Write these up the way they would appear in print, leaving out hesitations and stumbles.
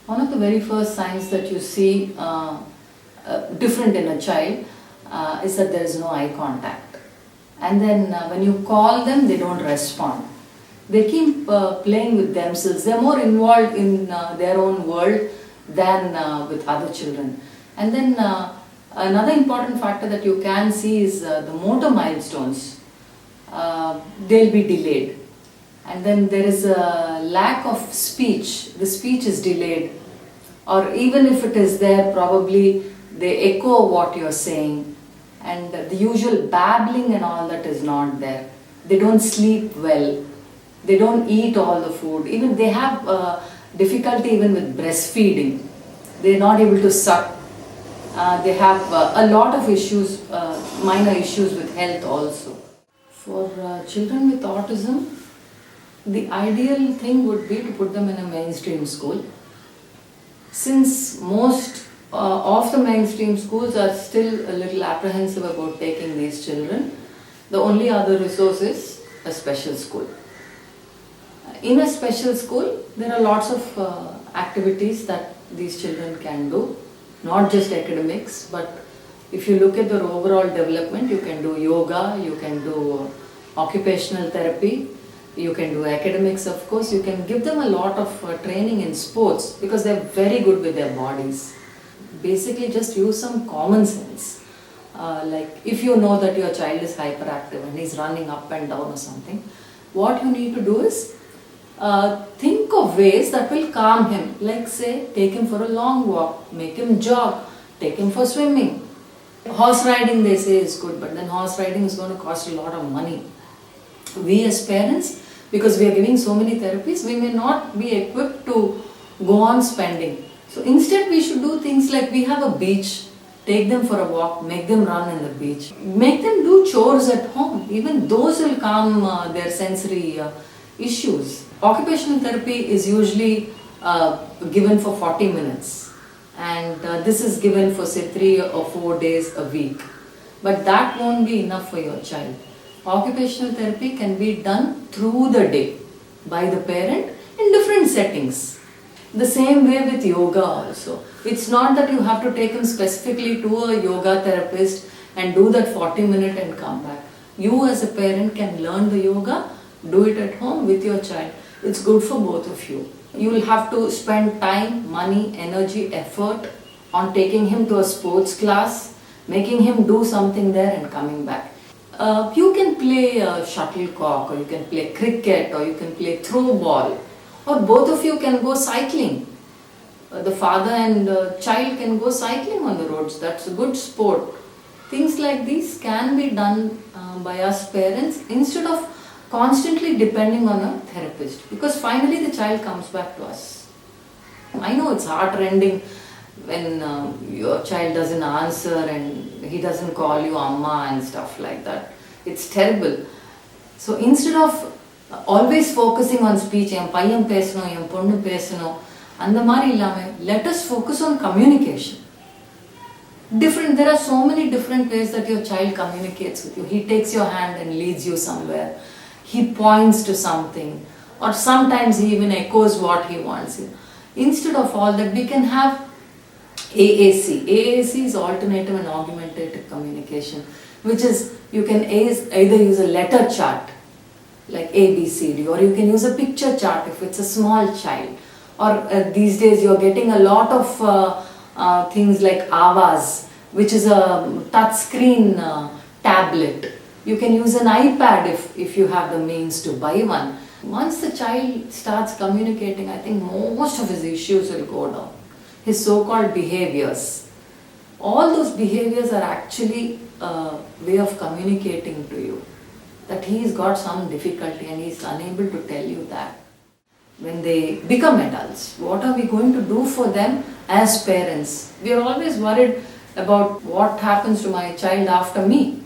One of the very first signs that you see different in a child is that there is no eye contact. And then when you call them, they don't respond. They keep playing with themselves. They're more involved in their own world than with other children. And then another important factor that you can see is the motor milestones. They'll be delayed. And then there is a lack of speech. The speech is delayed. Or even if it is there, probably they echo what you're saying. And the usual babbling and all that is not there. They don't sleep well. They don't eat all the food. Even they have difficulty even with breastfeeding. They're not able to suck. They have a lot of issues, minor issues with health also. For children with autism, the ideal thing would be to put them in a mainstream school. Since most of the mainstream schools are still a little apprehensive about taking these children, the only other resource is a special school. In a special school, there are lots of activities that these children can do, not just academics, but if you look at their overall development, you can do yoga, you can do occupational therapy, you can do academics, of course. You can give them a lot of training in sports because they're very good with their bodies. Basically, just use some common sense. Like if you know that your child is hyperactive and he's running up and down or something, what you need to do is think of ways that will calm him. Like say, take him for a long walk, make him jog, take him for swimming. Horse riding, they say, is good, but then horse riding is going to cost a lot of money. We as parents, because we are giving so many therapies, we may not be equipped to go on spending. So instead we should do things like we have a beach, take them for a walk, make them run in the beach. Make them do chores at home. Even those will calm their sensory issues. Occupational therapy is usually given for 40 minutes. And this is given for say 3 or 4 days a week. But that won't be enough for your child. Occupational therapy can be done through the day by the parent in different settings. The same way with yoga also. It's not that you have to take him specifically to a yoga therapist and do that 40-minute and come back. You as a parent can learn the yoga, do it at home with your child. It's good for both of you. You will have to spend time, money, energy, effort on taking him to a sports class, making him do something there and coming back. You can play shuttlecock, or you can play cricket, or you can play throw ball, or both of you can go cycling. The father and child can go cycling on the roads. That's a good sport. Things like these can be done by us parents instead of constantly depending on a therapist, because finally the child comes back to us. I know it's heart-rending when your child doesn't answer and he doesn't call you amma and stuff like that. It's terrible. So instead of always focusing on speech, em paiyan pesano, em ponnu pesano, andha mari illama, let us focus on communication. There are so many different ways that your child communicates with you. He takes your hand and leads you somewhere. He points to something, or sometimes he even echoes what he wants. Instead of all that, we can have AAC. AAC is alternative and augmentative communication, which is you can either use a letter chart like A, B, C, D, or you can use a picture chart if it's a small child. Or these days you're getting a lot of things like Avaz, which is a touch screen tablet. You can use an iPad if you have the means to buy one. Once the child starts communicating, I think most of his issues will go down. His so-called behaviors. All those behaviors are actually a way of communicating to you that he's got some difficulty and he's unable to tell you that. When they become adults, what are we going to do for them as parents? We are always worried about what happens to my child after me.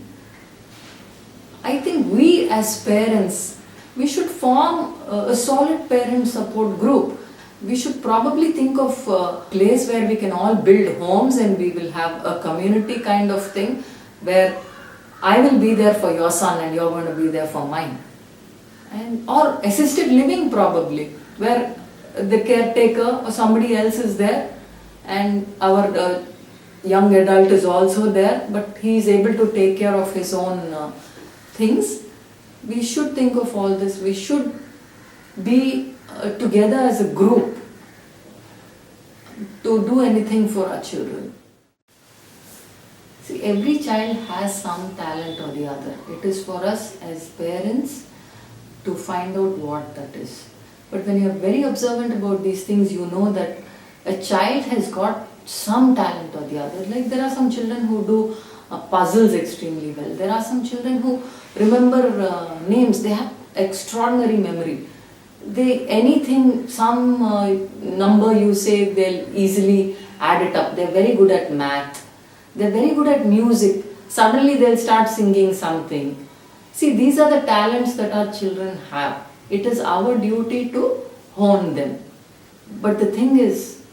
I think we as parents, we should form a solid parent support group. We should probably think of a place where we can all build homes and we will have a community kind of thing where I will be there for your son and you're going to be there for mine. Or assisted living probably, where the caretaker or somebody else is there, and our young adult is also there, but he is able to take care of his own things. We should think of all this. We should be together as a group to do anything for our children. See, every child has some talent or the other. It is for us as parents to find out what that is. But when you are very observant about these things, you know that a child has got some talent or the other. Like there are some children who do puzzles extremely well. There are some children who remember names. They have extraordinary memory. Anything, some number you say, they'll easily add it up. They're very good at math. They're very good at music. Suddenly they'll start singing something. See, these are the talents that our children have. It is our duty to hone them. But the thing is,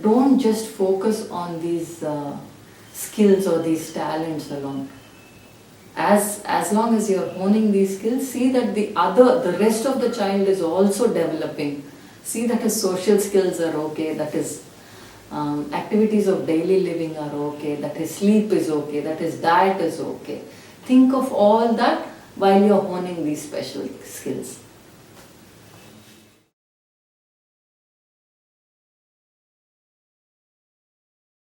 don't just focus on these skills or these talents alone. As long as you're honing these skills, see that the rest of the child is also developing. See that his social skills are okay, that his activities of daily living are okay, that his sleep is okay, that his diet is okay. Think of all that while you're honing these special skills.